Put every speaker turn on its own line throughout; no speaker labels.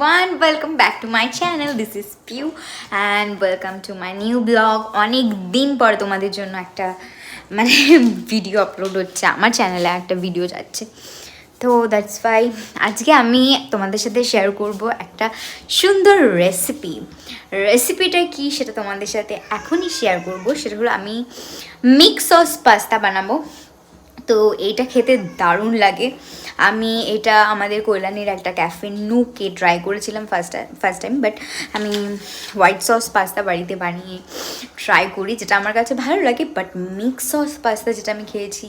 everyone, welcome back to my channel. This is Piu and welcome to my new blog. অনেক দিন পর তোমাদের জন্য একটা ভিডিও আপলোড হচ্ছে, আমার চ্যানেলে একটা ভিডিও যাচ্ছে, তো দ্যাটস ওয়াই আজকে আমি তোমাদের সাথে শেয়ার করব একটা সুন্দর রেসিপিটা কি সেটা তোমাদের সাথে এখনই শেয়ার করব। সেটা হলো আমি মিক্স সস পাস্তা বানাবো। তো এইটা খেতে দারুণ লাগে। আমি এটা আমাদের কল্যাণীর একটা ক্যাফে নুকে ট্রাই করেছিলাম ফার্স্ট টাইম, বাট আমি হোয়াইট সস পাস্তা বাড়িতে বানিয়ে ট্রাই করি, যেটা আমার কাছে ভালো লাগে। বাট মিক্স সস পাস্তা যেটা আমি খেয়েছি,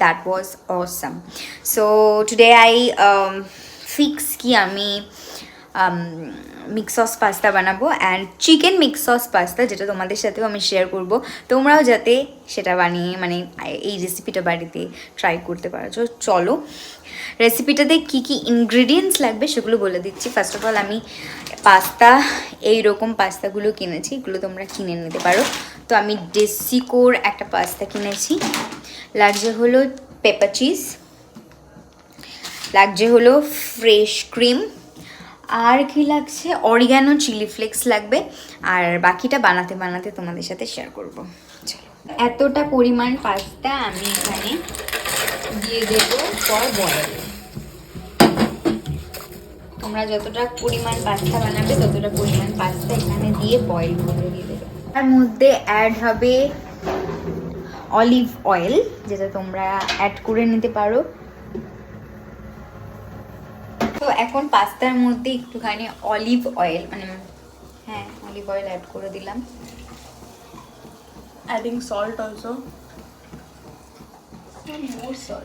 that was awesome. So today I fix কি আমি মিক্স সস পাস্তা বানাবো and chicken mix sauce pasta, যেটা তোমাদের সাথেও আমি শেয়ার করব। তোমরাও যাতে সেটা বানিয়ে এই রেসিপিটা বাড়িতে ট্রাই করতে পারো। চলো রেসিপিটাতে কী কী ইনগ্রিডিয়েন্টস লাগবে সেগুলো বলে দিচ্ছি। ফার্স্ট অফ অল আমি পাস্তা, এইরকম পাস্তাগুলো কিনেছি, এগুলো তোমরা কিনে নিতে পারো। তো আমি ডেসিকোর একটা পাস্তা কিনেছি। লাগছে হলো পেপার চিজ, লাগছে হলো ফ্রেশ ক্রিম, আর কি লাগছে অরিগানো চিলি ফ্লেক্স লাগবে। আর বাকিটা বানাতে বানাতে তোমাদের সাথে শেয়ার করব। চলো, এতটা পরিমাণ পাস্তা আমি এখানে দিয়ে দেবো ফর বয়েল। তোমরা যতটা পরিমাণ পাস্তা বানাবে ততটা পরিমাণ পাস্তা এখানে দিয়ে বয়েল করে দিয়ে দেবে। তার মধ্যে অ্যাড হবে অলিভ অয়েল, যেটা তোমরা অ্যাড করে নিতে পারো। তো এখন পাস্তার মধ্যে একটুখানি olive oil olive oil add করে দিলাম।
Adding salt also.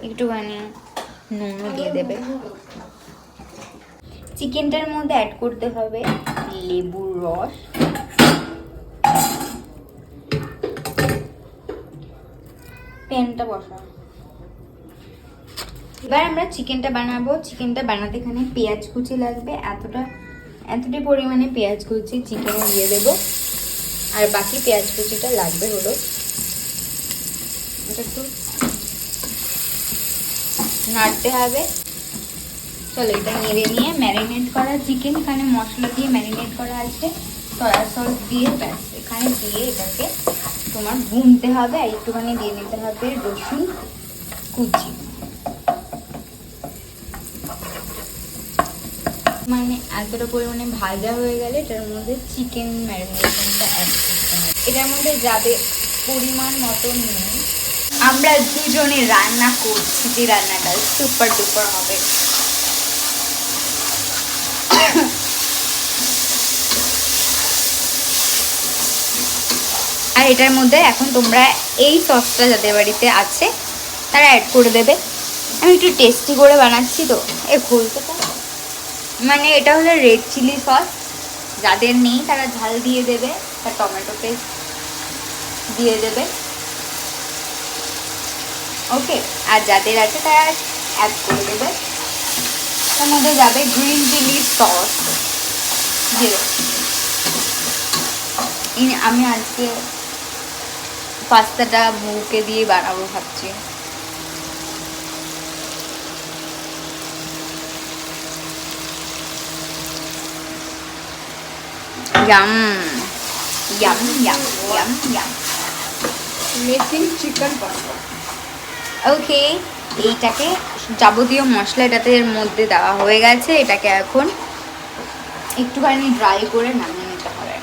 একটুখানি নুনও দিয়ে দেবে। চিকেনটার মধ্যে অ্যাড করতে হবে লেবুর রস, প্যানটা বসা। এবার আমরা চিকেনটা বানাবো। চিকেনটা বানাতে এখানে পেঁয়াজ কুচি লাগবে, এতটা পরিমাণে পেঁয়াজ কুচি চিকেনে দিয়ে দেবো। আর বাকি পেঁয়াজ কুচিটা লাগবে হলো এটা একটু নাড়তে হবে। চলো, এটা নেড়ে নিয়ে ম্যারিনেট করা চিকেন, এখানে মশলা দিয়ে ম্যারিনেট করা আছে, সয়া সস দিয়ে, ব্যাস এখানে দিয়ে এটাকে তোমার ভুনতে হবে। আর একটুখানি দিয়ে নিতে হবে রসুন কুচি। এতটা পরিমাণে ভাজা হয়ে গেলে এটার মধ্যে চিকেন ম্যারিনেশনটা অ্যাড করতে হবে। এটার মধ্যে যাবে পরিমাণ মতো নুন। আমরা দুজনে রান্না করছি, যে রান্নাটা সুপার ডুপার হবে। আর এটার মধ্যে এখন তোমরা এই সসটা যাদের বাড়িতে আছে তারা অ্যাড করে দেবে। আমি একটু টেস্টি করে বানাচ্ছি, তো খুলতে এটা হলো রেড চিলি সস। যাদের নেই তারা ঝাল দিয়ে দেবে, আর টমেটো পেস্ট দিয়ে দেবে, ওকে। আর যাদের আছে তারা অ্যাড করে দেবে। তার মধ্যে যাবে গ্রিন চিলি সস দিয়ে। আমি আজকে পাস্তাটা মুখে দিয়ে বানাবো ভাবছি। Yum, yum, yum, yum, yum.
Making chicken pasta.
ওকে, এইটাকে যাবতীয় মশলা এটাতে মধ্যে দেওয়া হয়ে গেছে। এটাকে এখন একটুখানি ড্রাই করে নামিয়ে নিতে হবে।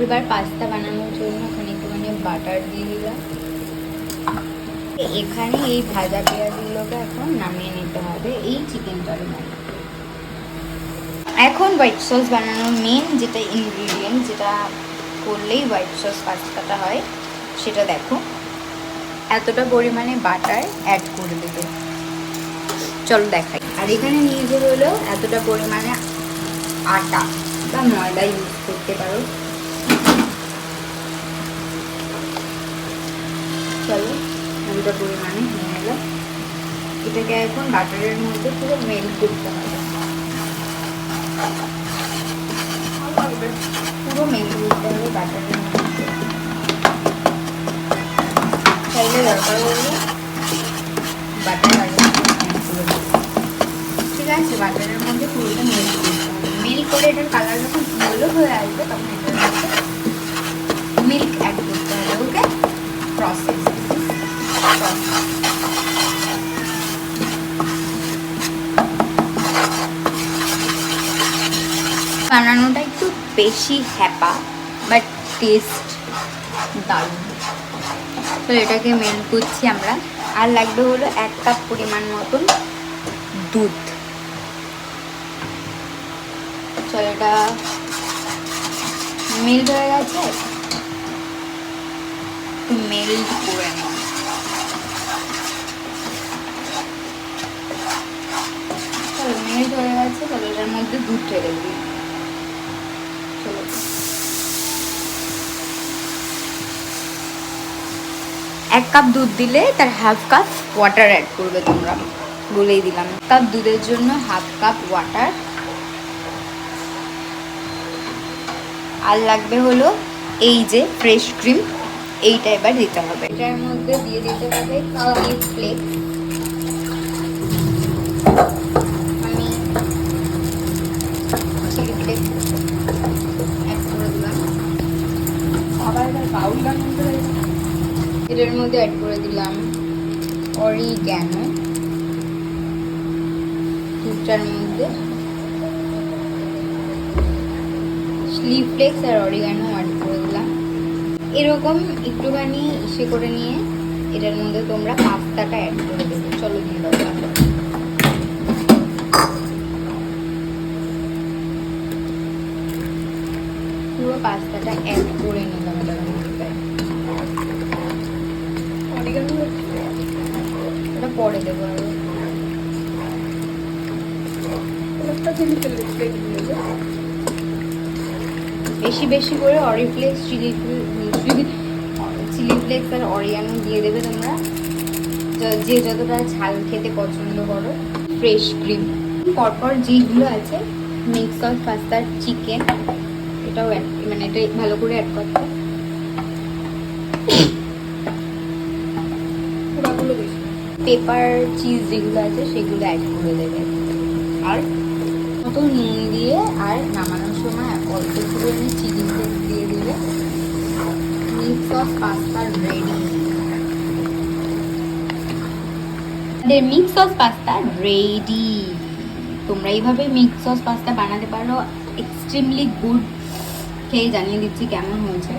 এবার পাস্তা বানানোর জন্য ওখানে একটুখানি বাটার দিয়ে দিলাম। এখানে এই ভাজা পেঁয়াজগুলোকে এখন নামিয়ে নিতে হবে এই চিকেনটার মধ্যে। এখন হোয়াইট সস বানানোর মেন যেটা ইনগ্রিডিয়েন্ট, যেটা করলেই হোয়াইট সস পাস্তাটা হয়, সেটা দেখো। এতটা পরিমাণে বাটার অ্যাড করে দেবে। চলো দেখাই। আর এখানে নিয়ে হলো এতটা পরিমাণে আটা বা ময়দা ইউজ করতে পারো। চলো, এতটা পরিমাণে নিয়ে এলাম। এটাকে এখন বাটারের মধ্যে পুরো মেল্ট করতে হবে, পুরো মেল্ট করতে হবে বাটারের মধ্যে। চাইলে দরকার হলে বাটার আগে, ঠিক আছে? বাটারের মধ্যে পুরোটা মেল্ট করতে হবে। করে এটার কালার যখন ইয়েলো হয়ে আসবে তখন এটার মিল্ক অ্যাড করতে হবে। ওকে, প্রসেস বানানোটা একটু বেশি হ্যাপা, বাট টেস্ট দারুণ। তো এটাকে মেল্ট করছি আমরা। আর লাগবে হলো 1 কাপ পরিমাণ মতন দুধ। চলো, এটা মেল্ট হয়ে গেছে, একটু মেল্ট করে নেব। চলো, মেল্ট হয়ে গেছে। চলো, এটার মধ্যে দুধ ঢেলে দিই। চলো, 1 কাপ দুধ দিলে তার 1/2 কাপ ওয়াটার অ্যাড করবে তোমরা, বলেই দিলাম। 1 কাপ দুধের জন্য 1/2 কাপ ওয়াটার। আর লাগবে হলো এই যে ফ্রেশ ক্রিম, এইটা এবার দিতে হবে। এটার মধ্যে দিয়ে দিতে হবে চিলি ফ্লেক্স। আমি চিলি ফ্লেক্স অ্যাড করে দিলাম। আবার বাউলটা মধ্যে এটার মধ্যে অ্যাড করে দিলাম অরিগ্যানো। দুধটার মধ্যে চিলি ফ্লেক্স আর অরিগ্যানো অ্যাড করে দিলাম। এরকম একটুখানি ইসে করে নিয়ে এটার মধ্যে তোমরা পাস্তাটা অ্যাড করে দেবে। চলো দিয়ে দাও। পুরো পাস্তাটা অ্যাড করে নিলাম এটার মধ্যে। এটা পরে দেবো আরো। বেশি বেশি করে অরিফ্লেক্স, চিলি ফ্লেক্স আর অরিগানো দিয়ে দেবে তোমরা, যে যতটা ঝাল খেতে পছন্দ করো। ফ্রেশ ক্রিম, পরপর যেইগুলো আছে মিক্স সস, পাস্তা, চিকেন, এটাও অ্যাড, মানে এটা ভালো করে অ্যাড করতে। পেপার, চিজ যেগুলো আছে সেগুলো অ্যাড করে দেবে। আর মতো নুন দিয়ে, আর নামানোর সময় অল্প একটুখানি চিলি ফ্লেক্স দিয়ে দিলে mix sauce pasta ready. Mix sauce pasta ready. তোমরা এইভাবে মিক্স সস পাস্তা বানাতে পারো, এক্সট্রিমলি গুড। খেয়ে জানিয়ে দিচ্ছি কেমন হয়েছে।